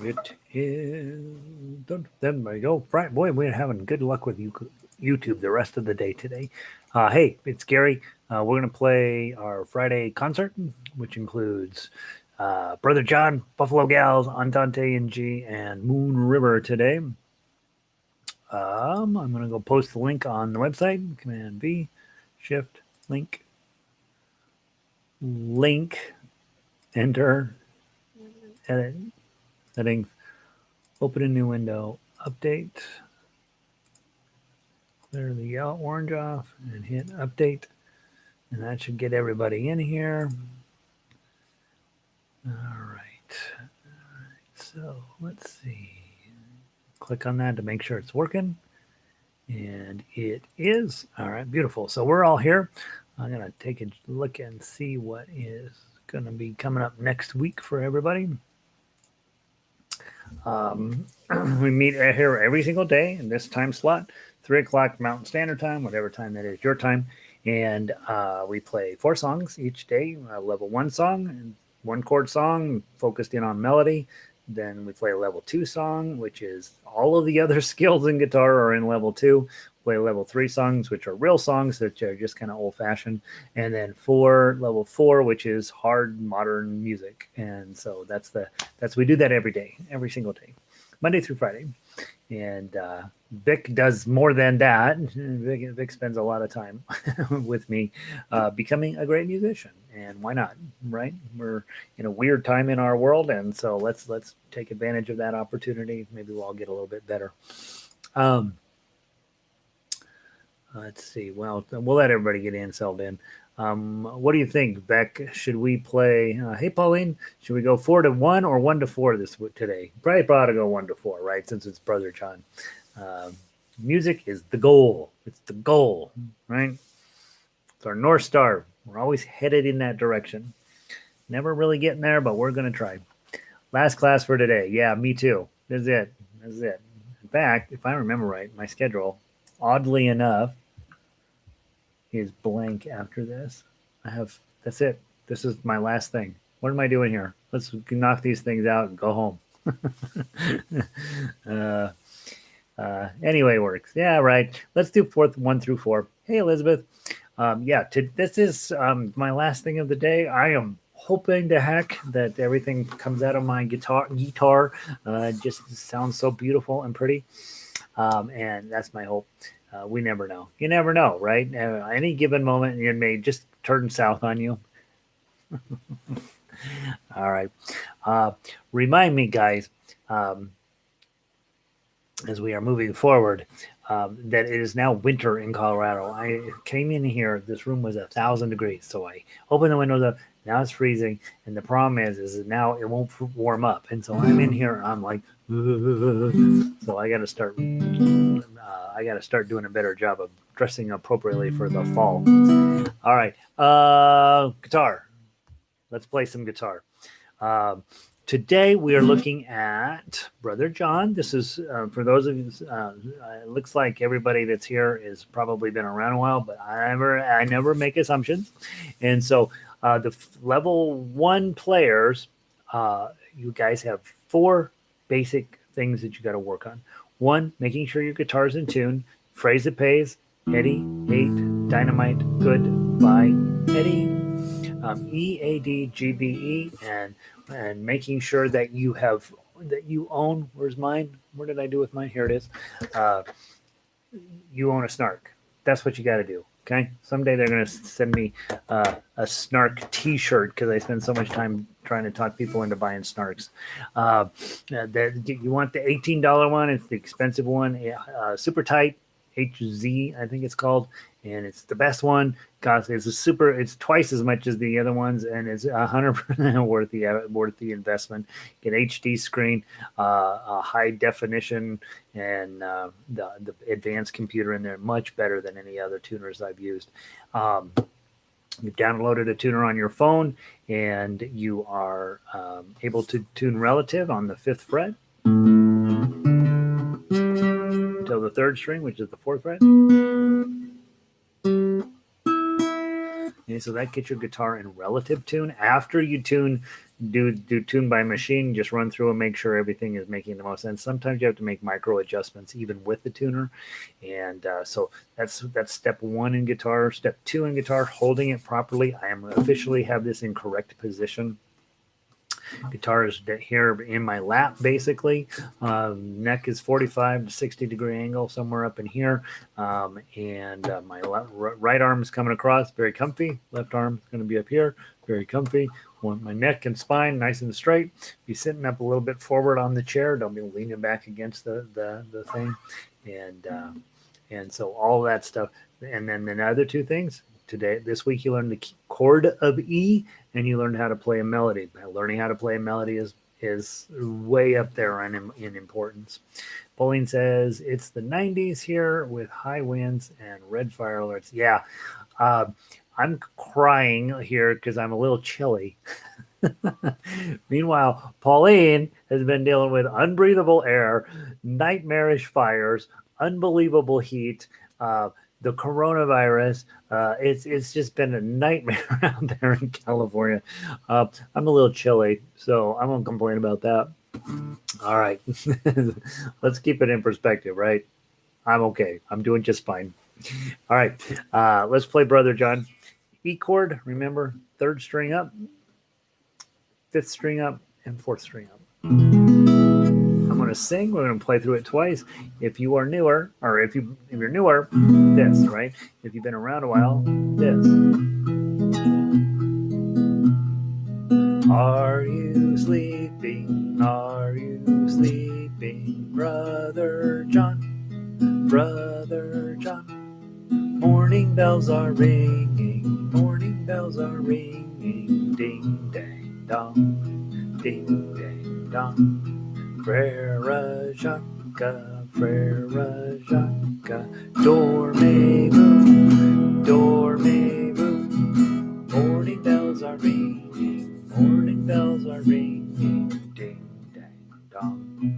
It is. Then we go. Right, boy, we're having good luck with YouTube the rest of the day today. Hey, it's Gary. We're going to play our Friday concert, which includes Brother John, Buffalo Gals, Andante and G, and Moon River today. I'm going to go post the link on the website. Command V, Shift, link, enter, edit, settings, open a new window, update, clear the yellow orange off, and hit update. And that should get everybody in here. All right. So let's see. Click on that to make sure it's working. And it is. All right, beautiful. So we're all here. I'm going to take a look and see what is going to be coming up next week for everybody. We meet here every single day in this time slot, 3 o'clock Mountain Standard Time, whatever time that is your time. And we play 4 songs each day, level 1 song, 1 chord song, focused in on melody. Then we play a level 2 song, which is all of the other skills in guitar are in level 2. Play level 3 songs, which are real songs that are just kind of old fashioned. And then level 4, which is hard modern music. And so we do that every day, every single day, Monday through Friday. And Vic does more than that. Vic spends a lot of time with me becoming a great musician. And why not, right? We're in a weird time in our world, and so let's take advantage of that opportunity. Maybe we'll all get a little bit better. Let's see. Well, we'll let everybody get in, settled in. What do you think, Beck? Should we play? Hey, Pauline, should we go 4-1 or 1-4 today? Probably ought to go 1-4, right? Since it's Brother John. Music is the goal. It's the goal, right? It's our North Star. We're always headed in that direction. Never really getting there, but we're going to try. Last class for today. Yeah, me too. That's it. In fact, if I remember right, my schedule, oddly enough, is blank after this. That's it. This is my last thing. What am I doing here? Let's knock these things out and go home. Anyway, works. Yeah, right. Let's do 1-4. Hey, Elizabeth. This is my last thing of the day. I am hoping to heck that everything comes out of my guitar just sounds so beautiful and pretty. And that's my hope. We never know. You never know, right? Any given moment, it may just turn south on you. All right. Remind me, guys, as we are moving forward, that it is now winter in Colorado. I came in here, this room was 1,000 degrees, so I opened the windows up. Now it's freezing, and the problem is that now it won't warm up, and so I'm in here. I'm like, so I got to start. I got to start doing a better job of dressing appropriately for the fall. All right, guitar. Let's play some guitar. Today we are looking at Brother John. This is for those of you. It looks like everybody that's here has probably been around a while, but I never make assumptions. And so the level 1 players, you guys have 4 basic things that you got to work on. 1, making sure your guitar's in tune. Phrase that pays. Eddie, 8, dynamite, good, bye, Eddie. EADGBE, and making sure that you own. Where's mine? Where did I do with mine? Here it is. You own a snark. That's what you got to do. Okay. Someday they're going to send me a snark T-shirt because I spend so much time trying to talk people into buying snarks. You want the $18 one? It's the expensive one. Super tight. HZ, I think it's called, and it's the best one. It's twice as much as the other ones, and it's 100% worth the investment. Get HD screen, a high definition, and the advanced computer in there, much better than any other tuners I've used. You've downloaded a tuner on your phone, and you are able to tune relative on the 5th fret until the 3rd string, which is the 4th fret. Okay, so that gets your guitar in relative tune. After you do tune by machine, just run through and make sure everything is making the most sense. Sometimes you have to make micro adjustments even with the tuner, and so that's step one in guitar. Step two in guitar, holding it properly. I am officially have this in correct position. Guitar is here in my lap, basically. Neck is 45 to 60 degree angle, somewhere up in here. And my right arm is coming across, very comfy. Left arm is going to be up here, very comfy. Want my neck and spine nice and straight. Be sitting up a little bit forward on the chair. Don't be leaning back against the thing. And so all that stuff. And then the other two things, this week you learned the chord of E, and you learned how to play a melody. Learning how to play a melody is way up there in importance. Bowling says it's the 90s here with high winds and red fire alerts. Yeah, I'm crying here because I'm a little chilly. Meanwhile, Pauline has been dealing with unbreathable air, nightmarish fires, unbelievable heat, the coronavirus. It's just been a nightmare out there in California. I'm a little chilly, so I won't complain about that. All right, let's keep it in perspective, right? I'm okay. I'm doing just fine. All right, let's play Brother John. E chord, remember, third string up, fifth string up, and fourth string up. I'm going to sing. We're going to play through it twice. If you are newer, or if you're newer, this, right? If you've been around a while, this. Are you sleeping? Are you sleeping, Brother John? Brother John. Morning bells are ringing. Morning bells are ringing. Ding, dang, dong. Ding, dang, dong. Frere Jacques, Frere Jacques, dormez-vous, dormez-vous. Morning bells are ringing, morning bells are ringing. Ding, dang, dong,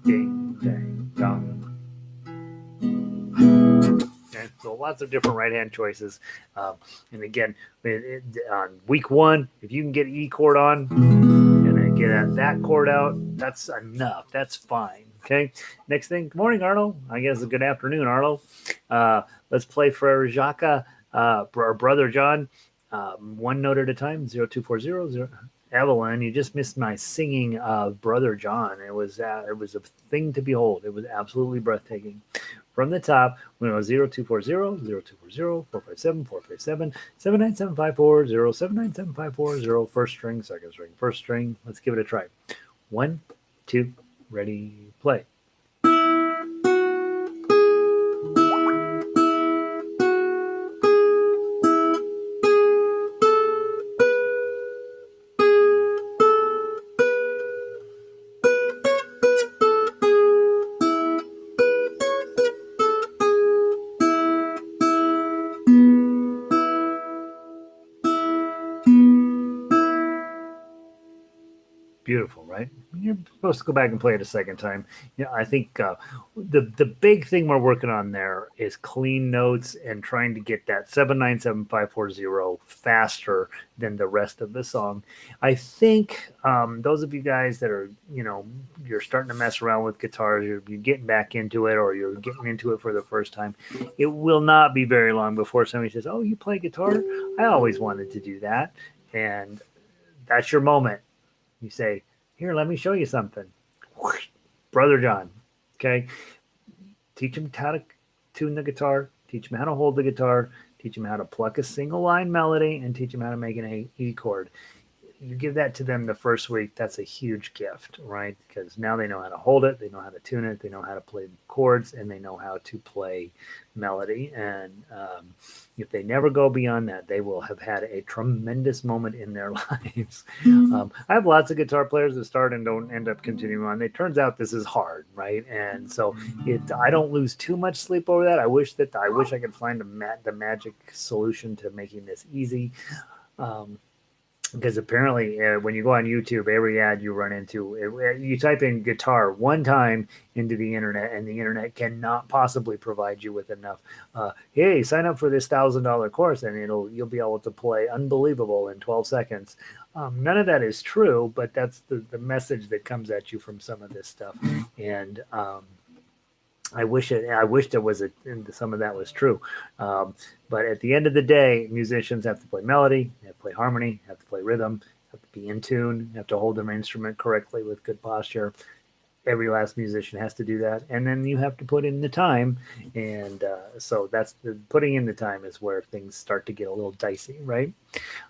ding, dang, dong. Okay, so lots of different right-hand choices. And again, on week one, if you can get E chord on, get that chord out, that's enough. That's fine. Okay. Next thing. Good morning, Arlo. I guess good afternoon, Arlo. Let's play Frere Jacques, our Brother John. One note at a time. 0240. Evelyn, you just missed my singing of Brother John. It was a thing to behold. It was absolutely breathtaking. From the top, we know 0240, 0240, 457, 457, 79754, 79754, first string, second string, first string. Let's give it a try. 1, 2, ready, play. Beautiful, right? You're supposed to go back and play it a second time. Yeah, I think the big thing we're working on there is clean notes and trying to get that 797-540 faster than the rest of the song. I think those of you guys that are, you're starting to mess around with guitars, you're getting back into it, or you're getting into it for the first time, it will not be very long before somebody says, "Oh, you play guitar? I always wanted to do that." And that's your moment. You say, "Here, let me show you something." Brother John, okay? Teach him how to tune the guitar, teach him how to hold the guitar, teach him how to pluck a single line melody, and teach him how to make an E chord. You give that to them the first week, that's a huge gift, right? Because now they know how to hold it, they know how to tune it, they know how to play chords, and they know how to play melody. And if they never go beyond that, they will have had a tremendous moment in their lives. I have lots of guitar players that start and don't end up continuing on. It turns out this is hard, right? And so I don't lose too much sleep over that. I wish I could find the magic solution to making this easy. because apparently when you go on YouTube, every ad you run into, you type in guitar one time into the internet, and the internet cannot possibly provide you with enough. Hey, sign up for this $1,000 course, and you'll be able to play unbelievable in 12 seconds. None of that is true, but that's the message that comes at you from some of this stuff, and I wish there was some of that was true. But at the end of the day, musicians have to play melody, have to play harmony, have to play rhythm, have to be in tune, have to hold their instrument correctly with good posture. Every last musician has to do that, and then you have to put in the time, and so that's the putting in the time is where things start to get a little dicey, right?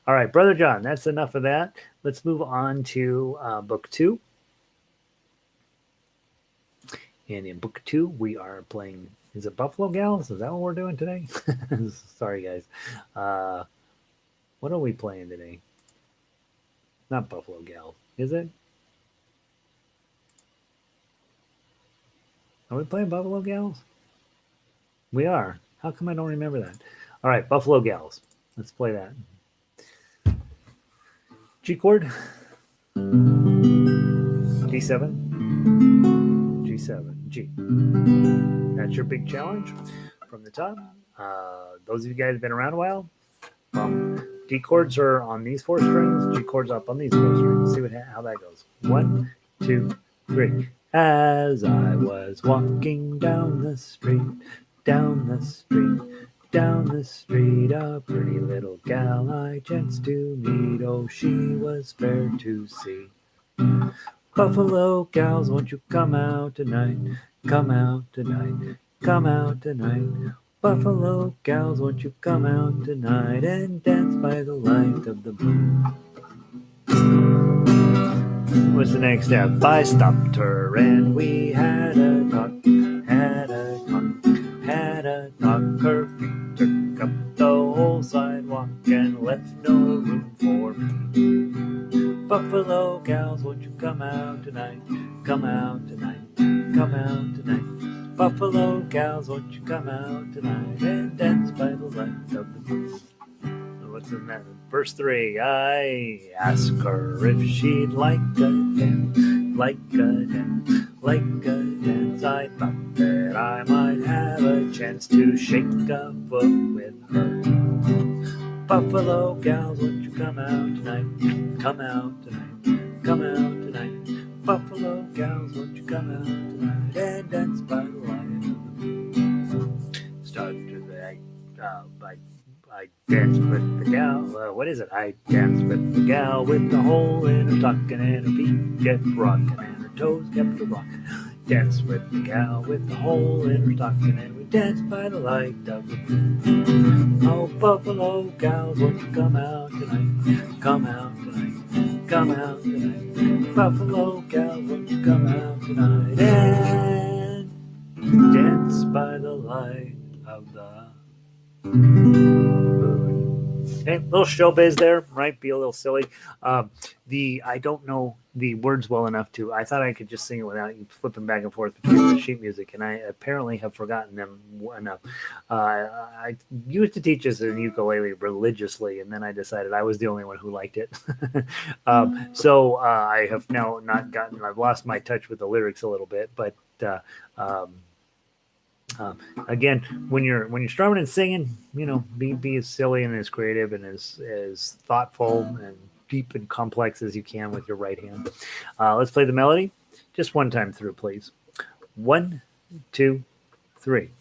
All right, brother John, that's enough of that. Let's move on to book two. And in book two, we are playing. Is it Buffalo Gals? Is that what we're doing today? Sorry, guys. What are we playing today? Not Buffalo Gals, is it? Are we playing Buffalo Gals? We are. How come I don't remember that? All right, Buffalo Gals. Let's play that. G chord. D7. G7. G. That's your big challenge from the top. Those of you guys who've been around a while, D chords are on these four strings, G chords up on these four strings. See how that goes. 1, 2, 3. As I was walking down the street, down the street, down the street, a pretty little gal I chanced to meet. Oh, she was fair to see. Buffalo gals, won't you come out tonight? Come out tonight. Come out tonight. Buffalo gals, won't you come out tonight and dance by the light of the moon? What's the next step? I stopped her and we had a talk, had a talk, had a talk. Her feet took up the whole sidewalk and left no room for me. Buffalo gals, won't you come out tonight? Come out tonight. Come out tonight. Buffalo gals, won't you come out tonight and dance by the light of the moon? What's in that? Verse 3. I asked her if she'd like a dance, like a dance, like a dance. I thought that I might have a chance to shake a foot with her. Buffalo gals, won't you come out tonight? Come out tonight. Come out tonight. Buffalo gals, won't you come out tonight and dance by the light of the moon? Start to the I danced with the gal. What is it? I danced with the gal with the hole in her stocking and her feet kept rocking and her toes kept a rocking. Danced with the gal with the hole in her stocking and we danced by the light of the moon. Oh, Buffalo gals, won't you come out tonight? Come out tonight. Come out tonight. Buffalo gals, won't you come out tonight and dance by the light of the moon. Okay, little showbiz there, right? Be a little silly. I don't know the words well enough to. I thought I could just sing it without flipping back and forth between the sheet music, and I apparently have forgotten them enough. I used to teach this in ukulele religiously, and then I decided I was the only one who liked it. So I have now not gotten. I've lost my touch with the lyrics a little bit, but. Again, when you're strumming and singing, be as silly and as creative and as thoughtful and deep and complex as you can with your right hand. Let's play the melody just one time through, please. 1, 2, 3.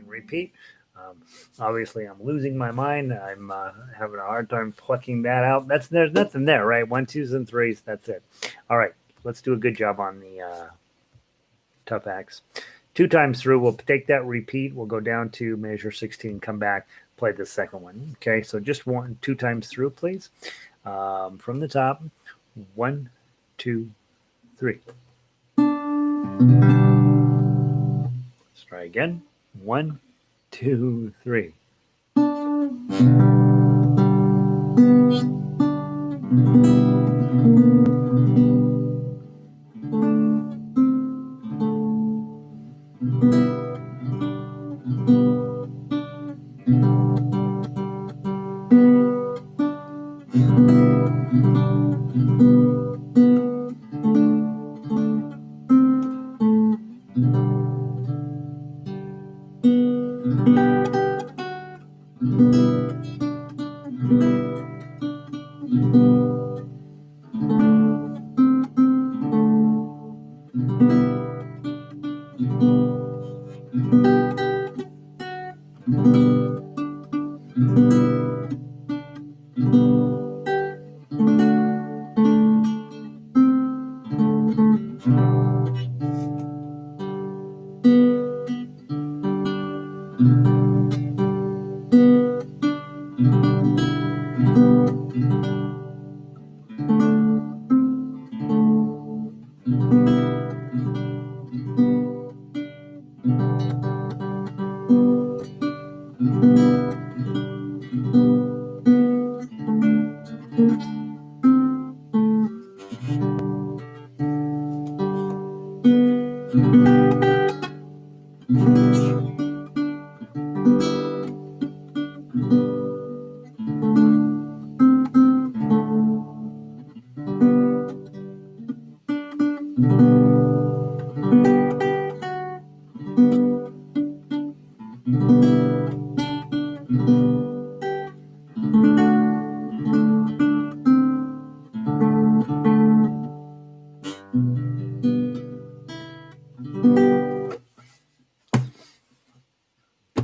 Repeat. Obviously, I'm losing my mind. I'm having a hard time plucking that out. There's nothing there, right? 1, 2s, and 3s. That's it. All right, let's do a good job on the tough acts. 2 times through, we'll take that repeat. We'll go down to measure 16, come back, play the second one. Okay, so just 2 times through, please. From the top, 1, 2, 3. Let's try again. 1, 2, 3.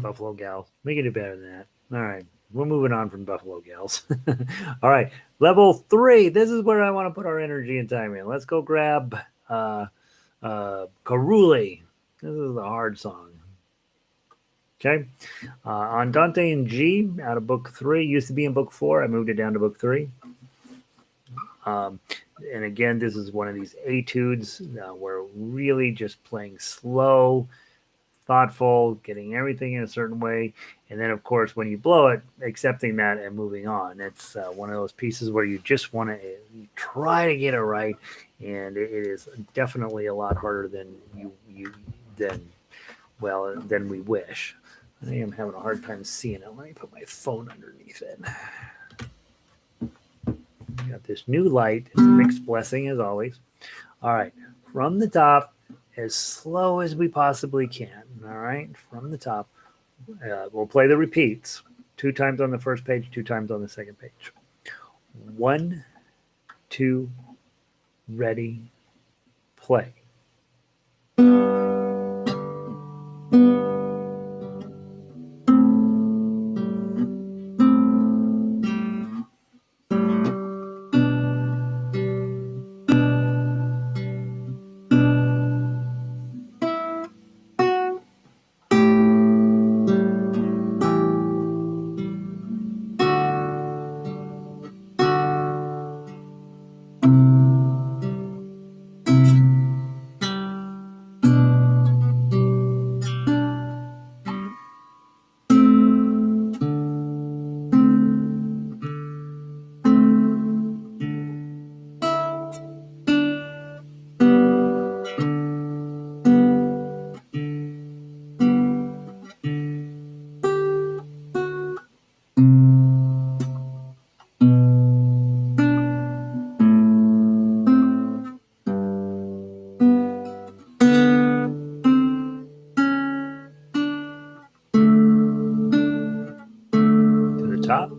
Buffalo Gals. We can do better than that. All right. We're moving on from Buffalo Gals. All right. Level 3. This is where I want to put our energy and time in. Let's go grab Carulli. This is a hard song. Okay. Andante in G out of book 3. Used to be in book 4. I moved it down to book 3. And again, this is one of these etudes where really just playing slow, thoughtful, getting everything in a certain way. And then, of course, when you blow it, accepting that and moving on. It's one of those pieces where you just want to try to get it right. And it is definitely a lot harder than than we wish. I am having a hard time seeing it. Let me put my phone underneath it. Got this new light. It's a mixed blessing as always. All right. From the top, as slow as we possibly can. All right. From the top, we'll play the repeats 2 times on the first page, 2 times on the second page. 1, 2, ready, play. To the top.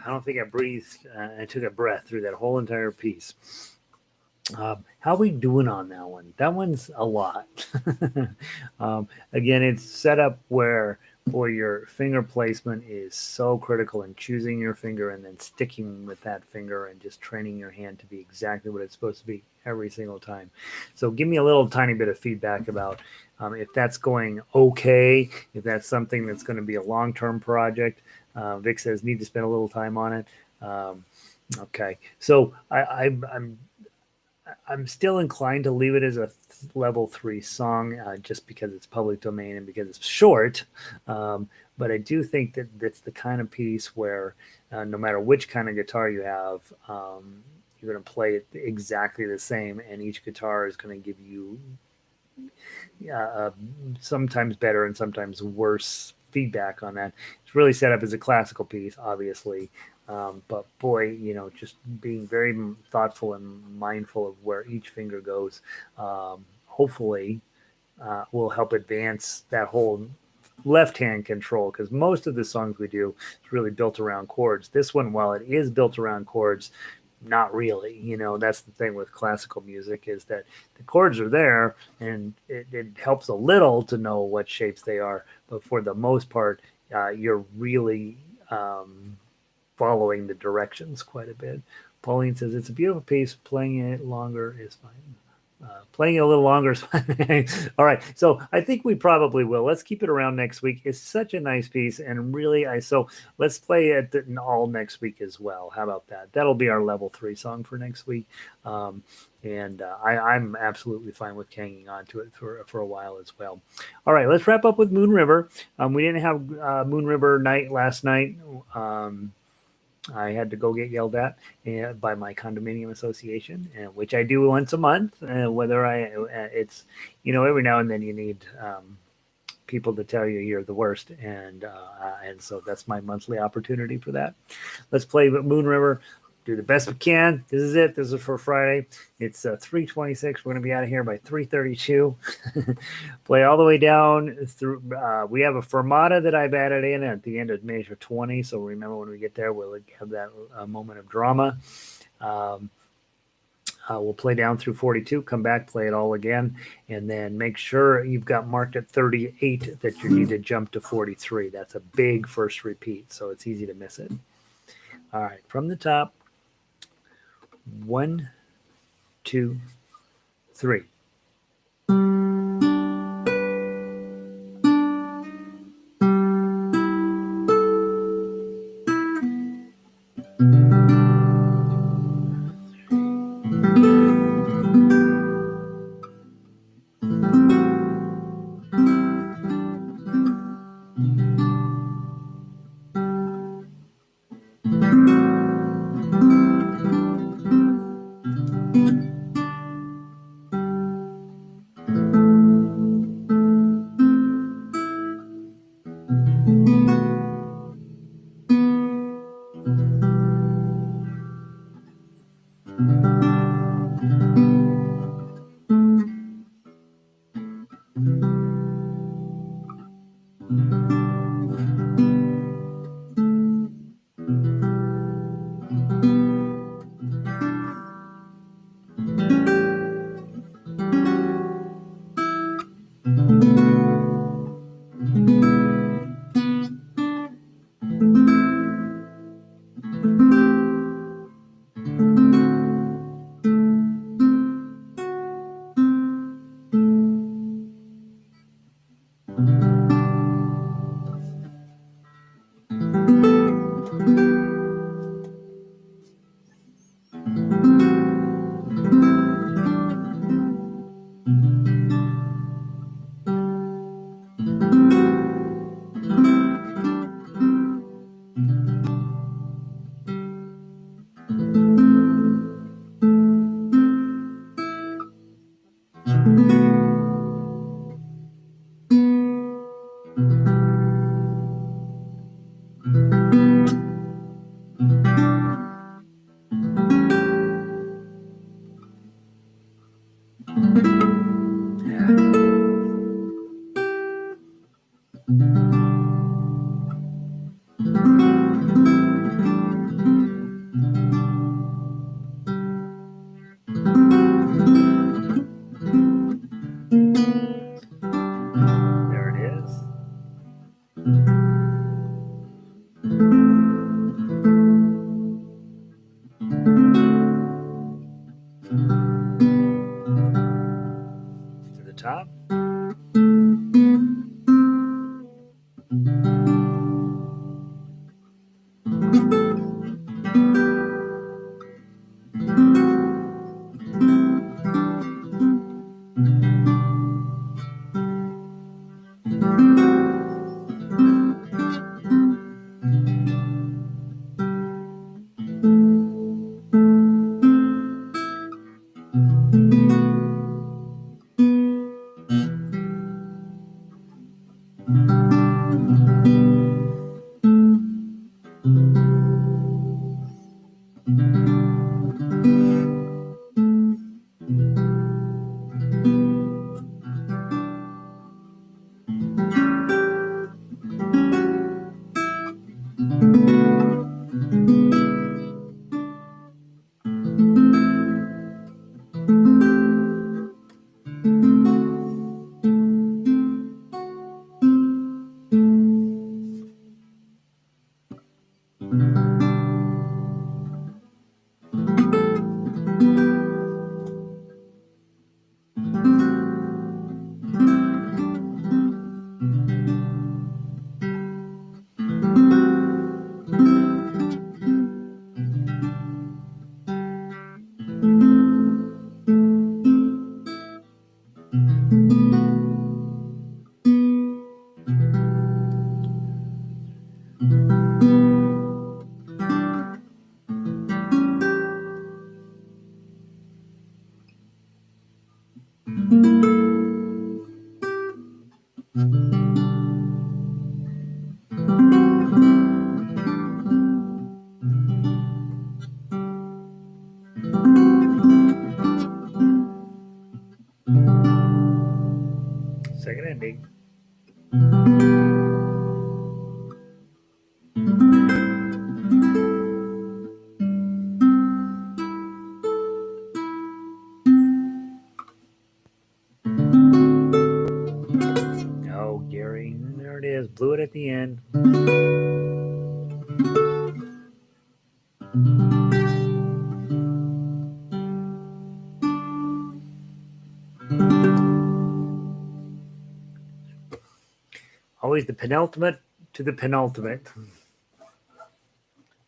I don't think I breathed and took a breath through that whole entire piece. How we doing on that one? That one's a lot. Again, it's set up where your finger placement is so critical in choosing your finger and then sticking with that finger and just training your hand to be exactly what it's supposed to be every single time. So give me a little tiny bit of feedback about if that's going okay, if that's something that's going to be a long-term project. Vic says need to spend a little time on it. Okay, so I'm still inclined to leave it as a level 3 song just because it's public domain and because it's short. But I do think that that's the kind of piece where no matter which kind of guitar you have, you're going to play it exactly the same, and each guitar is going to give you uh, sometimes better and sometimes worse feedback on that. It's really set up as a classical piece, obviously. But boy, just being very thoughtful and mindful of where each finger goes, hopefully, will help advance that whole left hand control because most of the songs we do is really built around chords. This one, while it is built around chords, not really. That's the thing with classical music is that the chords are there and it helps a little to know what shapes they are, but for the most part, you're really following the directions quite a bit. Pauline says it's a beautiful piece. Playing it longer is fine. Playing it a little longer is fine. All right, so I think we probably will. Let's keep it around next week. It's such a nice piece, and really, so let's play it all next week as well. How about that? That'll be our level 3 song for next week. And I'm absolutely fine with hanging on to it for a while as well. All right, let's wrap up with Moon River. We didn't have Moon River night last night. I had to go get yelled at by my condominium association, which I do once a month. Whether it's every now and then you need people to tell you you're the worst, and so that's my monthly opportunity for that. Let's play Moon River. Do the best we can. This is it. This is for Friday. It's 3:26. We're going to be out of here by 3:32. Play all the way down through. We have a fermata that I've added in at the end of measure 20. So remember when we get there, we'll have that moment of drama. We'll play down through 42, come back, play it all again, and then make sure you've got marked at 38 that you need to jump to 43. That's a big first repeat, so it's easy to miss it. All right, from the top. 1, 2, 3. top. Second ending. Oh, Gary, there it is. Blew it at the end. Always the penultimate to the penultimate.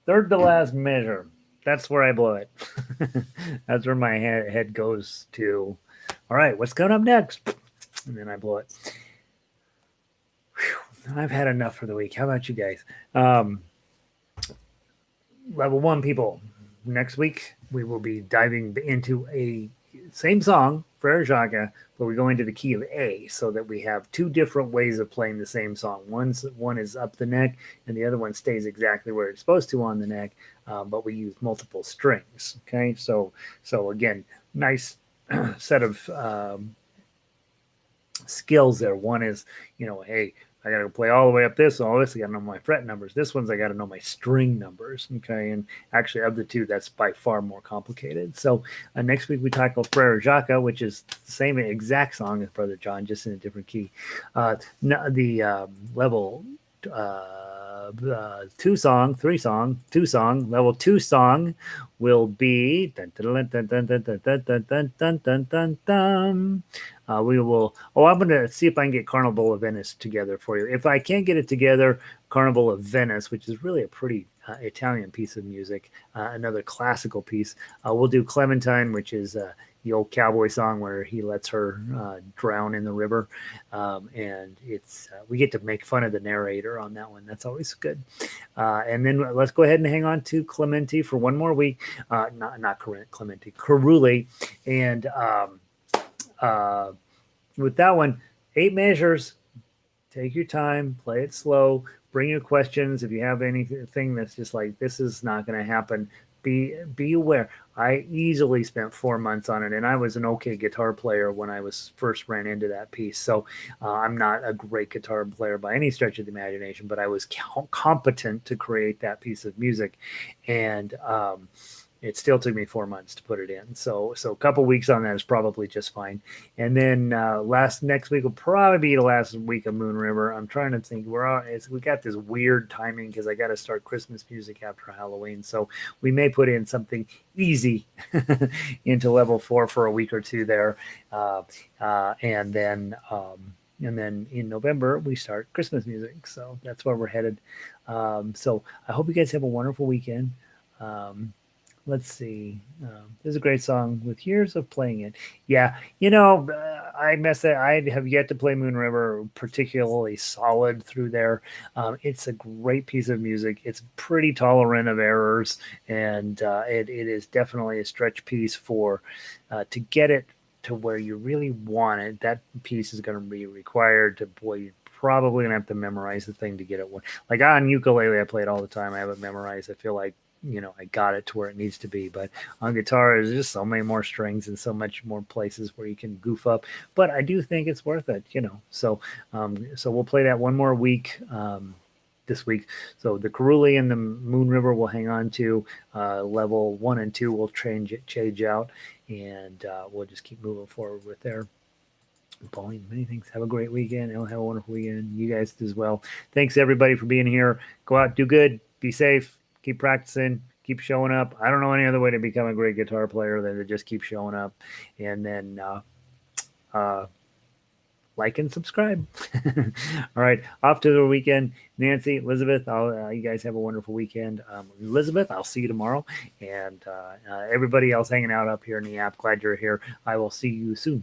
Third to last measure. That's where I blow it. That's where my head goes to. All right, what's coming up next? And then I blow it. Whew, I've had enough for the week. How about you guys? Level one people. Next week, we will be diving into a same song, Frere Jacques, but we go into the key of A so that we have two different ways of playing the same song. One is up the neck, and the other one stays exactly where it's supposed to on the neck, but we use multiple strings. Okay, so again, nice set of skills there. One is, hey, I got to play all the way up this, all this. I got to know my fret numbers. This one's I got to know my string numbers. Okay, and actually, of the two, that's by far more complicated. So next week we tackle Frere Jacques, which is the same exact song as Brother John, just in a different key. The level. Two song, three song, two song, level two song will be we will. Oh, I'm going to see if I can get Carnival of Venice together for you. If I can't get it together, Carnival of Venice, which is really a pretty Italian piece of music, another classical piece. We'll do Clementine, which is the old cowboy song where he lets her drown in the river, and it's we get to make fun of the narrator on that one. That's always good. And then let's go ahead and hang on to Clementi for one more week. Not Clementi, Carulli, and with that one, 8 measures. Take your time, play it slow, bring your questions. If you have anything that's just like, this is not going to happen, be aware. I easily spent 4 months on it, and I was an okay guitar player when I was first ran into that piece. So I'm not a great guitar player by any stretch of the imagination, but I was competent to create that piece of music. And it still took me 4 months to put it in. So a couple weeks on that is probably just fine. And then next week will probably be the last week of Moon River. I'm trying to think. We got this weird timing because I got to start Christmas music after Halloween. So we may put in something easy into level 4 for a week or two there, and then. And then in November we start Christmas music, so that's where we're headed. So I hope you guys have a wonderful weekend. Um, let's see. There's a great song with years of playing it. Yeah, I mess it. I have yet to play Moon River particularly solid through there. It's a great piece of music. It's pretty tolerant of errors, and it is definitely a stretch piece for to get it to where you really want it. That piece is going to be required to boy. You're probably gonna have to memorize the thing to get it. Like on ukulele, I play it all the time. I have it memorized. I feel like I got it to where it needs to be. But on guitar, there's just so many more strings and so much more places where you can goof up. But I do think it's worth it. So we'll play that one more week this week. So the Carulli and the Moon River will hang on to. Level 1 and 2 will change out, and we'll just keep moving forward with there. Pauline, many thanks. Have a great weekend. Have a wonderful weekend. You guys as well. Thanks everybody for being here. Go out, do good, be safe, keep practicing, keep showing up. I don't know any other way to become a great guitar player than to just keep showing up, and then like and subscribe. All right, off to the weekend. Nancy, Elizabeth, you guys have a wonderful weekend. Elizabeth, I'll see you tomorrow, and everybody else hanging out up here in the app. Glad you're here. I will see you soon.